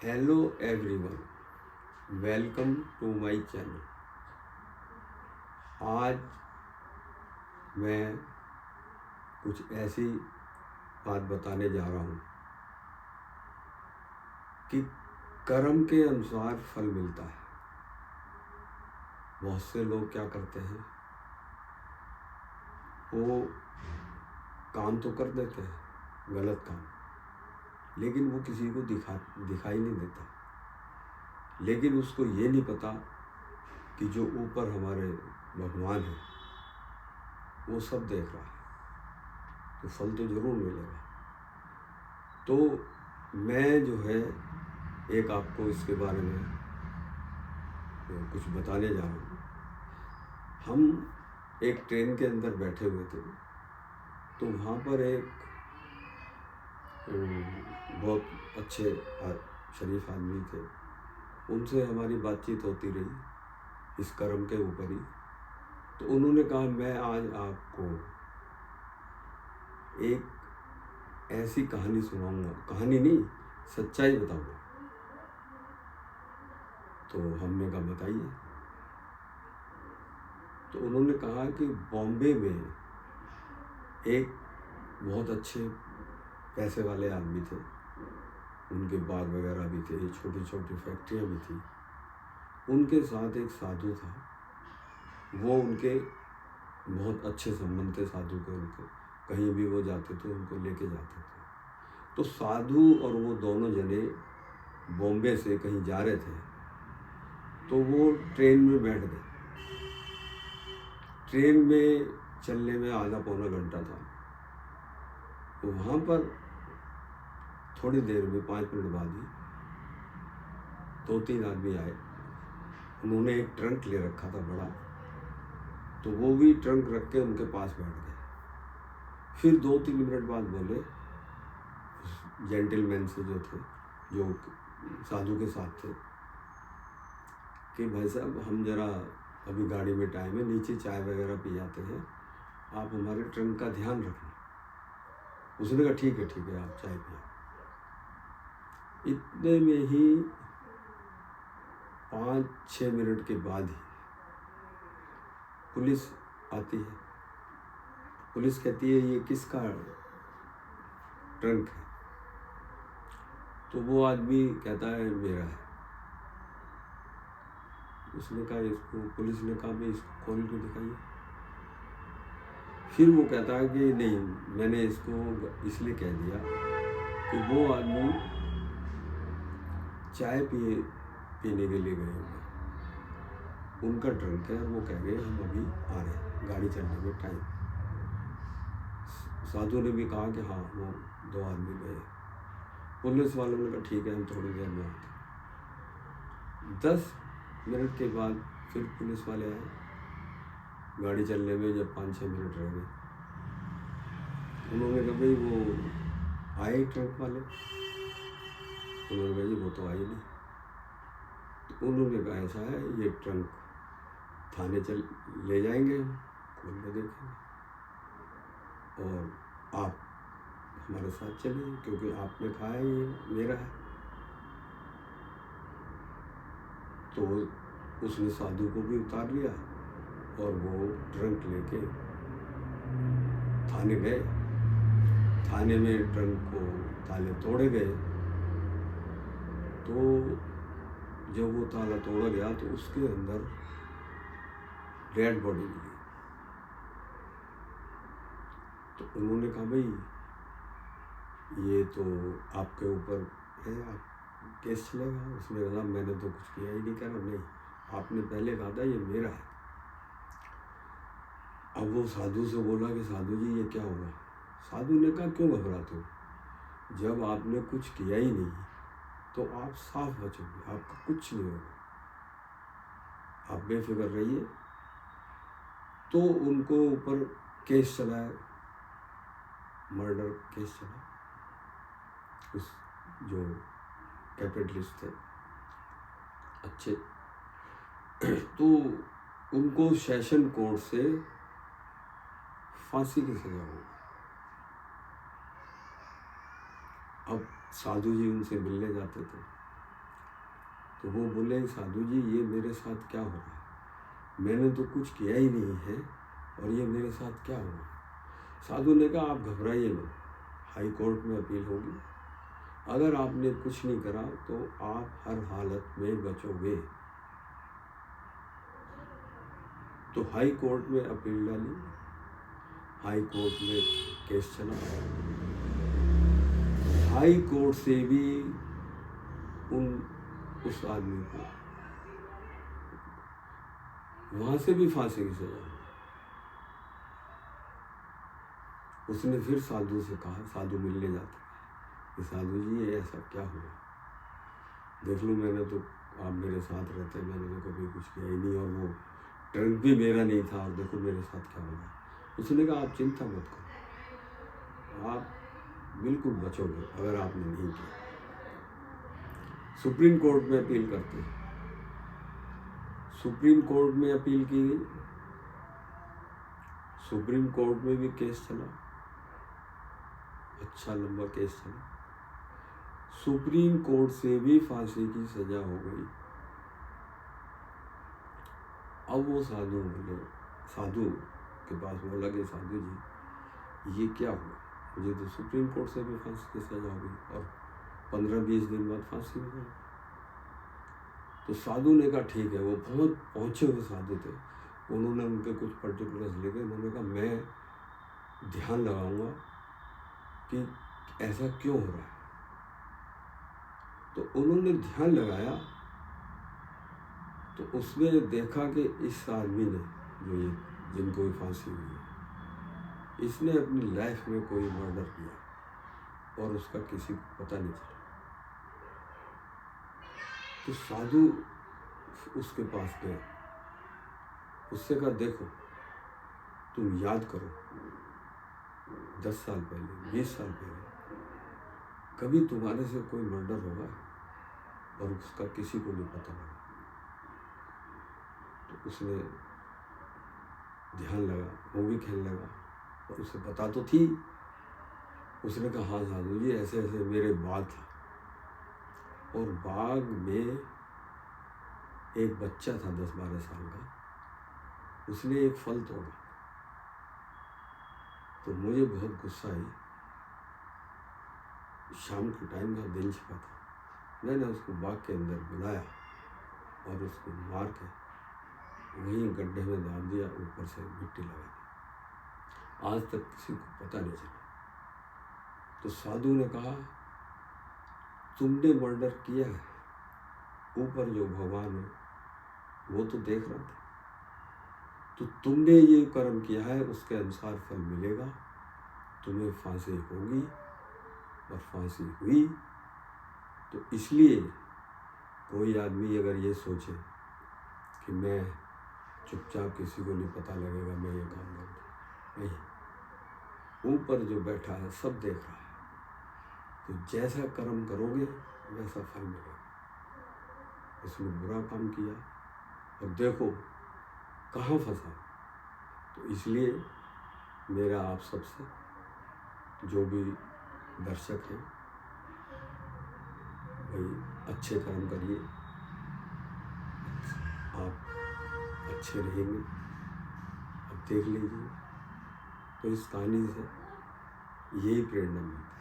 Hello everyone, welcome to my channel. आज मैं कुछ ऐसी बात बताने जा रहा हूँ कि कर्म के अनुसार फल मिलता है। बहुत से लोग क्या करते हैं, वो काम तो कर देते हैं गलत काम, लेकिन वो किसी को दिखाई नहीं देता। लेकिन उसको ये नहीं पता कि जो ऊपर हमारे भगवान है वो सब देख रहा है, तो फल तो ज़रूर मिलेगा। तो मैं जो है एक आपको इसके बारे में कुछ बताने जा रहा हूँ। हम एक ट्रेन के अंदर बैठे हुए थे, तो वहाँ पर एक बहुत अच्छे शरीफ आदमी थे। उनसे हमारी बातचीत होती रही इस कर्म के ऊपर ही। तो उन्होंने कहा, मैं आज आपको एक ऐसी कहानी सुनाऊंगा, कहानी नहीं, सच्चाई बताऊंगा। तो हमने कहा बताइए। तो उन्होंने कहा कि बॉम्बे में एक बहुत अच्छे पैसे वाले आदमी थे, उनके बाग वगैरह भी थे, छोटी छोटी फैक्ट्रियाँ भी थी। उनके साथ एक साधु था, वो उनके बहुत अच्छे संबंध थे साधु के। उनके कहीं भी वो जाते थे उनको लेके जाते थे। तो साधु और वो दोनों जने बॉम्बे से कहीं जा रहे थे, तो वो ट्रेन में बैठ गए। ट्रेन में चलने में आधा पौना घंटा था। तो वहाँ पर थोड़ी देर में 5 मिनट बाद ही 2-3 आदमी आए। उन्होंने एक ट्रंक ले रखा था बड़ा, तो वो भी ट्रंक रख के उनके पास बैठ गए। फिर 2-3 मिनट बाद बोले जेंटलमैन से जो थे, जो साधु के साथ थे, कि भाई साहब हम जरा अभी गाड़ी में टाइम है, नीचे चाय वगैरह पी जाते हैं, आप हमारे ट्रंक का ध्यान रखना। उसने कहा ठीक है आप चाय पिए। इतने में ही 5-6 मिनट के बाद ही पुलिस आती है। पुलिस कहती है ये किसका ट्रंक है? तो वो आदमी कहता है मेरा है। उसने कहा इसको, पुलिस ने कहा भाई इसको खोल के दिखाइए। फिर वो कहता है कि नहीं, मैंने इसको इसलिए कह दिया कि वो आदमी चाय पीने के लिए गए होंगे, उनका ट्रंक है, और वो कह रहे हम अभी आ रहे हैं, गाड़ी चलने में टाइम। साधु ने भी कहा कि हाँ वो 2 आदमी गए। पुलिस वालों ने कहा ठीक है हम थोड़ी देर में आते हैं। 10 मिनट के बाद फिर पुलिस वाले आए। गाड़ी चलने में जब 5-6 मिनट रह गए, उन्होंने कहा भाई वो आए ट्रंक वाले? उन्होंने कहा जी वो तो आए नहीं। तो उन्होंने कहा ऐसा है, ये ट्रंक थाने ले जाएंगे, हम खोल के देखेंगे, और आप हमारे साथ चलिए, क्योंकि आपने कहा है ये मेरा है। तो उसने साधु को भी उतार लिया और वो ट्रंक लेके थाने गए। थाने में ट्रंक को ताले तोड़े गए। तो जब वो ताला तोड़ा गया तो उसके अंदर डेड बॉडी मिली। तो उन्होंने कहा भाई ये तो आपके ऊपर है, आप केस चलेगा। उसने कहा मैंने तो कुछ किया ही नहीं। कह रहा नहीं, आपने पहले कहा था ये मेरा है। अब वो साधु से बोला कि साधु जी ये क्या होगा? साधु ने कहा क्यों घबराते हो, जब आपने कुछ किया ही नहीं तो आप साफ बचोगे, आपका कुछ नहीं होगा, आप बेफिक्र रहिए। तो उनको ऊपर केस चला है, मर्डर केस चला। उस जो कैपिटलिस्ट थे अच्छे, तो उनको सेशन कोर्ट से फांसी की सजा हो। अब साधु जी उनसे मिलने जाते थे, तो वो बोले साधु जी ये मेरे साथ क्या हो रहा है, मैंने तो कुछ किया ही नहीं है और ये मेरे साथ क्या हो रहा है। साधु ने कहा आप घबराइए मत, हाई कोर्ट में अपील होगी, अगर आपने कुछ नहीं करा तो आप हर हालत में बचोगे। तो हाई कोर्ट में अपील डाली, हाई कोर्ट में केस चला, हाई कोर्ट से भी उस आदमी को वहां से भी फांसी की सजा। उसने फिर साधु से कहा, साधु मिलने जाता कि साधु जी ये ऐसा क्या हुआ, देख लो मैंने तो, आप मेरे साथ रहते, मैंने तो कभी कुछ किया ही नहीं और वो ट्रंक भी मेरा नहीं था और देखो मेरे साथ क्या हो रहा है। उसने कहा आप चिंता मत करो, आप बिल्कुल बचोगे अगर आपने नहीं किया। सुप्रीम कोर्ट में अपील करते हैं, सुप्रीम कोर्ट में अपील की गई, सुप्रीम कोर्ट में भी केस चला, अच्छा लंबा केस चला, सुप्रीम कोर्ट से भी फांसी की सजा हो गई। अब वो साधु बोले, साधु के पास बोला कि साधु जी ये क्या हुआ, मुझे तो सुप्रीम कोर्ट से भी फांसी की सजा हो गई और 15-20 दिन बाद फांसी हो गई। तो साधु ने कहा ठीक है, वो बहुत पहुँचे हुए साधु थे, उन्होंने उनके कुछ पर्टिकुलर्स लिखे, उन्होंने कहा मैं ध्यान लगाऊंगा कि ऐसा क्यों हो रहा है। तो उन्होंने ध्यान लगाया तो उसमें देखा कि इस आदमी ने, जो ये जिनको भी फांसी हुई है, इसने अपनी लाइफ में कोई मर्डर किया और उसका किसी को पता नहीं चला। तो साधु उसके पास गए, उससे कहा देखो तुम याद करो 10 साल पहले, 20 साल पहले कभी तुम्हारे से कोई मर्डर होगा और उसका किसी को नहीं पता लगा। तो उसने ध्यान लगा, वो भी खेलने लगा और उसे पता तो थी। उसने कहा हाँ साधु जी ऐसे ऐसे मेरे बाग था और बाग में एक बच्चा था 10-12 साल का, उसने एक फल तोड़ा तो मुझे बहुत गुस्सा आई, शाम के टाइम का दिन छिपा था, मैंने उसको बाग के अंदर बुलाया और उसको मार के वहीं गड्ढे में डाल दिया, ऊपर से मिट्टी लगा दी, आज तक किसी को पता नहीं चला। तो साधु ने कहा तुमने मर्डर किया है, ऊपर जो भगवान है वो तो देख रहा था, तो तुमने ये कर्म किया है उसके अनुसार फल मिलेगा, तुम्हें फांसी होगी और फांसी हुई। तो इसलिए कोई आदमी अगर ये सोचे कि मैं चुपचाप किसी को नहीं पता लगेगा मैं ये काम करूँगा, नहीं, ऊपर जो बैठा है सब देख रहा है, तो जैसा कर्म करोगे वैसा फल मिलेगा। उसने बुरा काम किया और देखो कहाँ फंसा। तो इसलिए मेरा आप सबसे, जो भी दर्शक हैं, भाई अच्छे कर्म करिए, आप अच्छे रहेंगे। अब देख लीजिए, तो इस कहानी से यही प्रेरणा मिलती है।